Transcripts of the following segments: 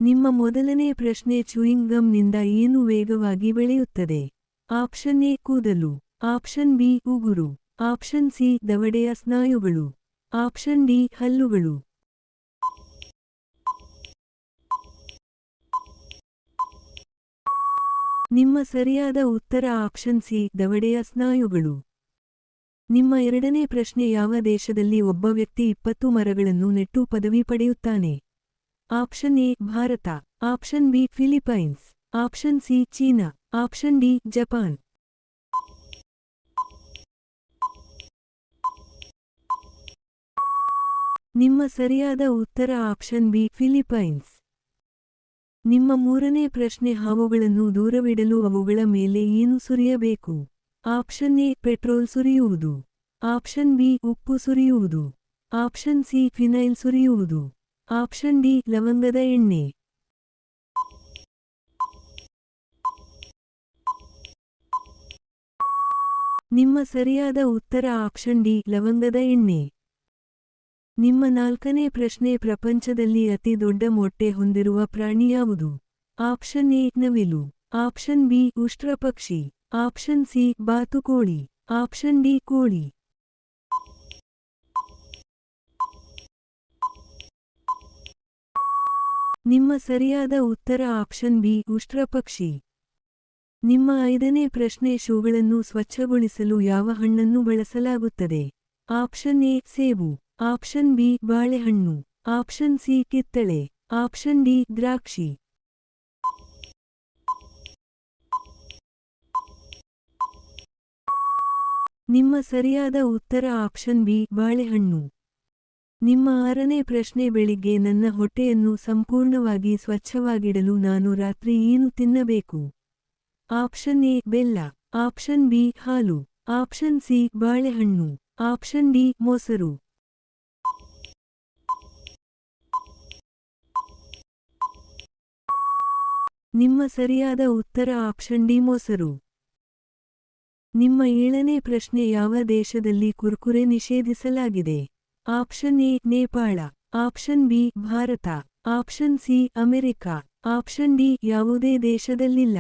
ನಿಮ್ಮ ಮೊದಲನೇ ಪ್ರಶ್ನೆ ಚೂಯಿಂಗ್ ಗಮ್ನಿಂದ ಏನು ವೇಗವಾಗಿ ಬೆಳೆಯುತ್ತದೆ? ಆಪ್ಷನ್ ಎ ಕೂದಲು, ಆಪ್ಷನ್ ಬಿ ಉಗುರು, ಆಪ್ಷನ್ ಸಿ ದವಡೆಯ ಸ್ನಾಯುಗಳು, ಆಪ್ಷನ್ ಡಿ ಹಲ್ಲುಗಳು. ನಿಮ್ಮ ಸರಿಯಾದ ಉತ್ತರ ಆಪ್ಷನ್ ಸಿ ದವಡೆಯ ಸ್ನಾಯುಗಳು. ನಿಮ್ಮ ಎರಡನೇ ಪ್ರಶ್ನೆ ಯಾವ ದೇಶದಲ್ಲಿ ಒಬ್ಬ ವ್ಯಕ್ತಿ 20 ಮರಗಳನ್ನು ನೆಟ್ಟು ಪದವಿ ಪಡೆಯುತ್ತಾನೆ? Option A Bharat, option B Philippines, option C China, option D Japan. ನಿಮ್ಮ ಸರಿಯಾದ ಉತ್ತರ ಆಪ್ಷನ್ ಬಿ ಫಿಲಿಪೈನ್ಸ್. ನಿಮ್ಮ ಮೂರನೇ ಪ್ರಶ್ನೆ ಹಾವುಗಳನ್ನು ದೂರವಿಡಲು ಅವುಗಳ ಮೇಲೆ ಏನು ಸುರಿಯಬೇಕು? ಆಪ್ಷನ್ ಎ ಪೆಟ್ರೋಲ್ ಸುರಿಯುವುದು, ಆಪ್ಷನ್ ಬಿ ಉಪ್ಪು ಸುರಿಯುವುದು, ಆಪ್ಷನ್ ಸಿ ಫಿನೈಲ್ ಸುರಿಯುವುದು, ಆಪ್ಷನ್ ಡಿ ಲವಂಗದ ಎಣ್ಣೆ. ನಿಮ್ಮ ಸರಿಯಾದ ಉತ್ತರ ಆಪ್ಷನ್ ಡಿ ಲವಂಗದ ಎಣ್ಣೆ. ನಿಮ್ಮ ನಾಲ್ಕನೇ ಪ್ರಶ್ನೆ ಪ್ರಪಂಚದಲ್ಲಿ ಅತಿ ದೊಡ್ಡ ಮೊಟ್ಟೆ ಹೊಂದಿರುವ ಪ್ರಾಣಿ ಯಾವುದು? ಆಪ್ಷನ್ ಎ ನವಿಲು, ಆಪ್ಷನ್ ಬಿ ಉಷ್ಟ್ರಪಕ್ಷಿ, ಆಪ್ಷನ್ ಸಿ ಬಾತುಕೋಳಿ, ಆಪ್ಷನ್ ಡಿ ಕೋಳಿ. ನಿಮ್ಮ ಸರಿಯಾದ ಉತ್ತರ ಆಪ್ಷನ್ ಬಿ ಉಷ್ಟ್ರಪಕ್ಷಿ. ನಿಮ್ಮ ಐದನೇ ಪ್ರಶ್ನೆ ಶೂಗಳನ್ನು ಸ್ವಚ್ಛಗೊಳಿಸಲು ಯಾವ ಹಣ್ಣನ್ನು ಬಳಸಲಾಗುತ್ತದೆ? ಆಪ್ಷನ್ ಎ ಸೇಬು, ಆಪ್ಷನ್ ಬಿ ಬಾಳೆಹಣ್ಣು, ಆಪ್ಷನ್ ಸಿ ಕಿತ್ತಳೆ, ಆಪ್ಷನ್ ಡಿ ದ್ರಾಕ್ಷಿ. ನಿಮ್ಮ ಸರಿಯಾದ ಉತ್ತರ ಆಪ್ಷನ್ ಬಿ ಬಾಳೆಹಣ್ಣು. ನಿಮ್ಮ ಆರನೇ ಪ್ರಶ್ನೆ ಬೆಳಿಗ್ಗೆ ನನ್ನ ಹೊಟ್ಟೆಯನ್ನು ಸಂಪೂರ್ಣವಾಗಿ ಸ್ವಚ್ಛವಾಗಿಡಲು ನಾನು ರಾತ್ರಿ ಏನು ತಿನ್ನಬೇಕು? ಆಪ್ಷನ್ ಎ ಬೆಲ್ಲ, ಆಪ್ಷನ್ ಬಿ ಹಾಲು, ಆಪ್ಷನ್ ಸಿ ಬಾಳೆಹಣ್ಣು, ಆಪ್ಷನ್ ಡಿ ಮೊಸರು. ನಿಮ್ಮ ಸರಿಯಾದ ಉತ್ತರ ಆಪ್ಷನ್ ಡಿ ಮೊಸರು. ನಿಮ್ಮ ಏಳನೇ ಪ್ರಶ್ನೆ ಯಾವ ದೇಶದಲ್ಲಿ ಕುರ್ಕುರೆ ನಿಷೇಧಿಸಲಾಗಿದೆ? Option A Nepal, option B Bharat, option C America, option D ಯಾವುದೇ ದೇಶದಲ್ಲಿಲ್ಲ.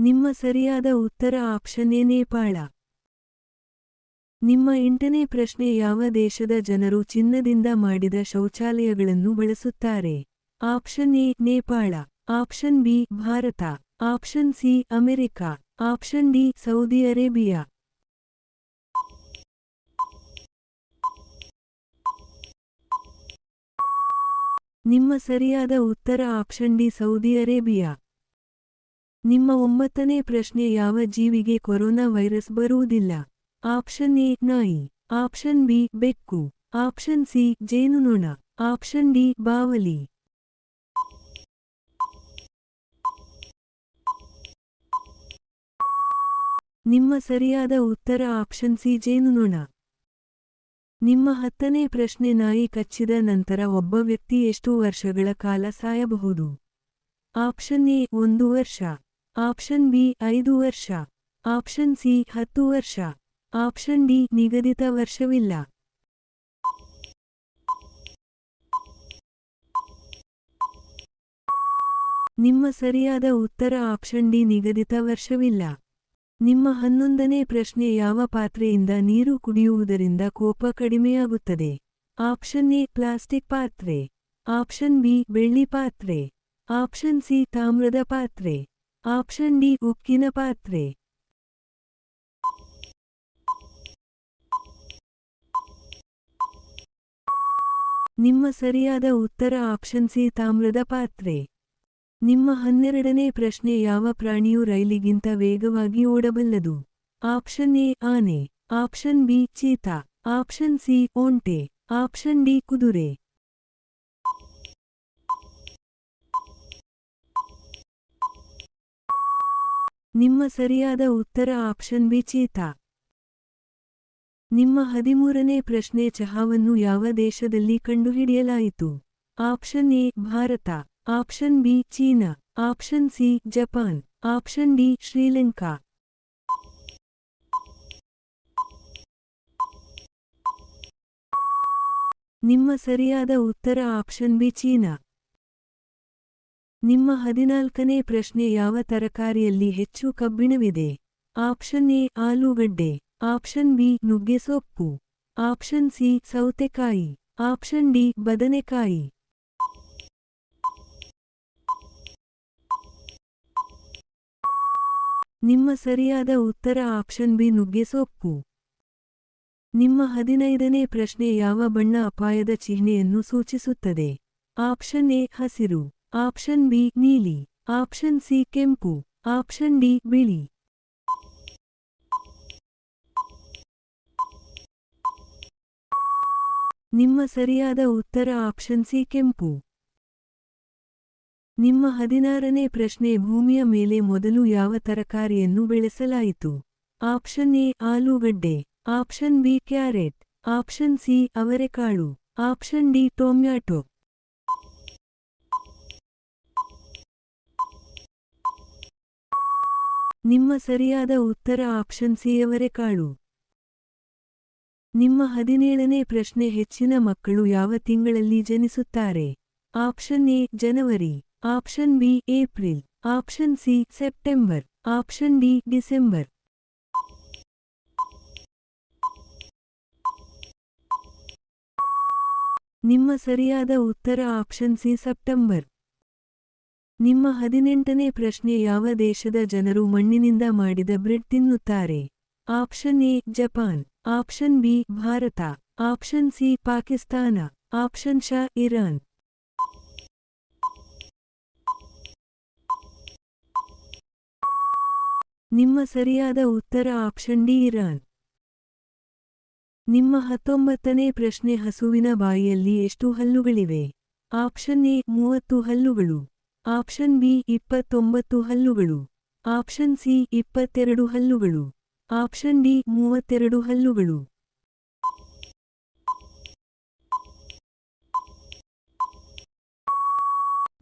ನಿಮ್ಮ ಸರಿಯಾದ ಉತ್ತರ ಆಪ್ಷನ್ ಎ ನೇಪಾಳ. ನಿಮ್ಮ ಎಂಟನೇ ಪ್ರಶ್ನೆ ಯಾವ ದೇಶದ ಜನರು ಚಿನ್ನದಿಂದ ಮಾಡಿದ ಶೌಚಾಲಯಗಳನ್ನು ಬಳಸುತ್ತಾರೆ? Option A Nepal, option B Bharat, option C America, option D Saudi Arabia. ನಿಮ್ಮ ಸರಿಯಾದ ಉತ್ತರ ಆಪ್ಷನ್ ಡಿ ಸೌದಿ ಅರೇಬಿಯಾ. ನಿಮ್ಮ ಒಂಬತ್ತನೇ ಪ್ರಶ್ನೆ ಯಾವ ಜೀವಿಗೆ ಕೊರೋನಾ ವೈರಸ್ ಬರುವುದಿಲ್ಲ? ಆಪ್ಷನ್ ಎ ನಾಯಿ, ಆಪ್ಷನ್ ಬಿ ಬೆಕ್ಕು, ಆಪ್ಷನ್ ಸಿ ಜೇನುನೊಣ, ಆಪ್ಷನ್ ಡಿ ಬಾವಲಿ. ನಿಮ್ಮ ಸರಿಯಾದ ಉತ್ತರ ಆಪ್ಷನ್ ಸಿ ಜೇನುನೊಣ. ನಿಮ್ಮ ಹತ್ತನೇ ಪ್ರಶ್ನೆ ನಾಯಿ ಕಚ್ಚಿದ ನಂತರ ಒಬ್ಬ ವ್ಯಕ್ತಿ ಎಷ್ಟು ವರ್ಷಗಳ ಕಾಲ ಸಾಯಬಹುದು? ಆಪ್ಷನ್ ಎ 1 ವರ್ಷ, ಆಪ್ಷನ್ ಬಿ 5 ವರ್ಷ, ಆಪ್ಷನ್ ಸಿ 10 ವರ್ಷ, ಆಪ್ಷನ್ ಡಿ ನಿಗದಿತ ವರ್ಷವಿಲ್ಲ. ನಿಮ್ಮ ಸರಿಯಾದ ಉತ್ತರ ಆಪ್ಷನ್ ಡಿ ನಿಗದಿತ ವರ್ಷವಿಲ್ಲ. ನಿಮ್ಮ 11ನೇ ಪ್ರಶ್ನೆ ಯಾವ ಪಾತ್ರೆಯಿಂದ ನೀರು ಕುಡಿಯುವುದರಿಂದ ಕೋಪ ಕಡಿಮೆಯಾಗುತ್ತದೆ? ಆಪ್ಷನ್ ಎ ಪ್ಲಾಸ್ಟಿಕ್ ಪಾತ್ರೆ, ಆಪ್ಷನ್ ಬಿ ಬೆಳ್ಳಿ ಪಾತ್ರೆ, ಆಪ್ಷನ್ ಸಿ ತಾಮ್ರದ ಪಾತ್ರೆ, ಆಪ್ಷನ್ ಡಿ ಉಕ್ಕಿನ ಪಾತ್ರೆ. ನಿಮ್ಮ ಸರಿಯಾದ ಉತ್ತರ ಆಪ್ಷನ್ ಸಿ ತಾಮ್ರದ ಪಾತ್ರೆ. ನಿಮ್ಮ 12ನೇ ಪ್ರಶ್ನೆ ಯಾವ ಪ್ರಾಣಿಯು ರೈಲಿಗಿಂತ ವೇಗವಾಗಿ ಓಡಬಲ್ಲದು? ಆಪ್ಷನ್ ಎ ಆನೆ, option B cheetah, option C ಒಂಟೆ, ಆಪ್ಷನ್ ಡಿ ಕುದುರೆ. ನಿಮ್ಮ ಸರಿಯಾದ ಉತ್ತರ ಆಪ್ಷನ್ ಬಿ ಚೀತಾ. ನಿಮ್ಮ 13ನೇ ಪ್ರಶ್ನೆ ಚಹಾವನ್ನು ಯಾವ ದೇಶದಲ್ಲಿ ಕಂಡುಹಿಡಿಯಲಾಯಿತು? Option A Bharat, option B China, option C Japan, option D Sri Lanka. ನಿಮ್ಮ ಸರಿಯಾದ ಉತ್ತರ ಆಪ್ಷನ್ ಬಿ ಚೀನಾ. ನಿಮ್ಮ 14ನೇ ಪ್ರಶ್ನೆ ಯಾವ ತರಕಾರಿಯಲ್ಲಿ ಹೆಚ್ಚು ಕಬ್ಬಿಣವಿದೆ? ಆಪ್ಷನ್ ಎ ಆಲೂಗಡ್ಡೆ, ಆಪ್ಷನ್ ಬಿ ನುಗ್ಗೆಸೊಪ್ಪು, ಆಪ್ಷನ್ ಸಿ ಸೌತೆಕಾಯಿ, ಆಪ್ಷನ್ ಡಿ ಬದನೆಕಾಯಿ. ನಿಮ್ಮ ಸರಿಯಾದ ಉತ್ತರ ಆಪ್ಷನ್ ಬಿ ನುಗ್ಗೆಸೊಪ್ಪು. ನಿಮ್ಮ 15ನೇ ಪ್ರಶ್ನೆ ಯಾವ ಬಣ್ಣ ಅಪಾಯದ ಚಿಹ್ನೆಯನ್ನು ಸೂಚಿಸುತ್ತದೆ? ಆಪ್ಷನ್ ಎ ಹಸಿರು, ಆಪ್ಷನ್ ಬಿ ನೀಲಿ, ಆಪ್ಷನ್ ಸಿ ಕೆಂಪು, ಆಪ್ಷನ್ ಡಿ ಬಿಳಿ. ನಿಮ್ಮ ಸರಿಯಾದ ಉತ್ತರ ಆಪ್ಷನ್ ಸಿ ಕೆಂಪು. ನಿಮ್ಮ 16ನೇ ಪ್ರಶ್ನೆ ಭೂಮಿಯ ಮೇಲೆ ಮೊದಲು ಯಾವ ತರಕಾರಿಯನ್ನು ಬೆಳೆಸಲಾಯಿತು? ಆಪ್ಷನ್ ಎ ಆಲೂಗಡ್ಡೆ, option B carrot, option C ಅವರೆಕಾಳು, ಆಪ್ಷನ್ ಡಿ ಟೊಮ್ಯಾಟೊ. ನಿಮ್ಮ ಸರಿಯಾದ ಉತ್ತರ ಆಪ್ಷನ್ ಸಿ ಅವರೆಕಾಳು. ನಿಮ್ಮ 17ನೇ ಪ್ರಶ್ನೆ ಹೆಚ್ಚಿನ ಮಕ್ಕಳು ಯಾವ ತಿಂಗಳಲ್ಲಿ ಜನಿಸುತ್ತಾರೆ? ಆಪ್ಷನ್ ಎ ಜನವರಿ, option B April, option C September, option D December. ನಿಮ್ಮ ಸರಿಯಾದ ಉತ್ತರ ಆಪ್ಷನ್ ಸಿ ಸೆಪ್ಟೆಂಬರ್. ನಿಮ್ಮ 18ನೇ ಪ್ರಶ್ನೆ ಯಾವ ದೇಶದ ಜನರು ಮಣ್ಣಿನಿಂದ ಮಾಡಿದ ಬ್ರೆಡ್ ತಿನ್ನುತ್ತಾರೆ? Option A Japan, option B Bharat, option C Pakistan, option ಶ ಇರಾನ್. ನಿಮ್ಮ ಸರಿಯಾದ ಉತ್ತರ ಆಪ್ಷನ್ ಡಿ ಇರಾನ್. ನಿಮ್ಮ 19ನೇ ಪ್ರಶ್ನೆ ಹಸುವಿನ ಬಾಯಿಯಲ್ಲಿ ಎಷ್ಟು ಹಲ್ಲುಗಳಿವೆ? ಆಪ್ಷನ್ ಎ 30 ಹಲ್ಲುಗಳು, ಆಪ್ಷನ್ ಬಿ 29 ಹಲ್ಲುಗಳು, ಆಪ್ಷನ್ ಸಿ 22 ಹಲ್ಲುಗಳು, ಆಪ್ಷನ್ ಡಿ 32 ಹಲ್ಲುಗಳು.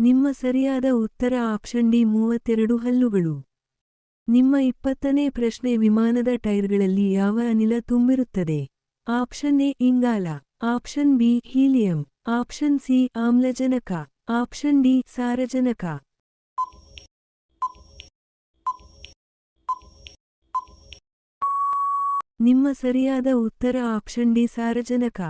ನಿಮ್ಮ ಸರಿಯಾದ ಉತ್ತರ ಆಪ್ಷನ್ ಡಿ 32 ಹಲ್ಲುಗಳು. ನಿಮ್ಮ 20ನೇ ಪ್ರಶ್ನೆ ವಿಮಾನದ ಟೈರ್ಗಳಲ್ಲಿ ಯಾವ ಅನಿಲ ತುಂಬಿರುತ್ತದೆ? ಆಪ್ಷನ್ ಎ ಇಂಗಾಲ, option B helium, option C ಆಮ್ಲಜನಕ, ಆಪ್ಷನ್ ಡಿ ಸಾರಜನಕ. ನಿಮ್ಮ ಸರಿಯಾದ ಉತ್ತರ ಆಪ್ಷನ್ ಡಿ ಸಾರಜನಕ.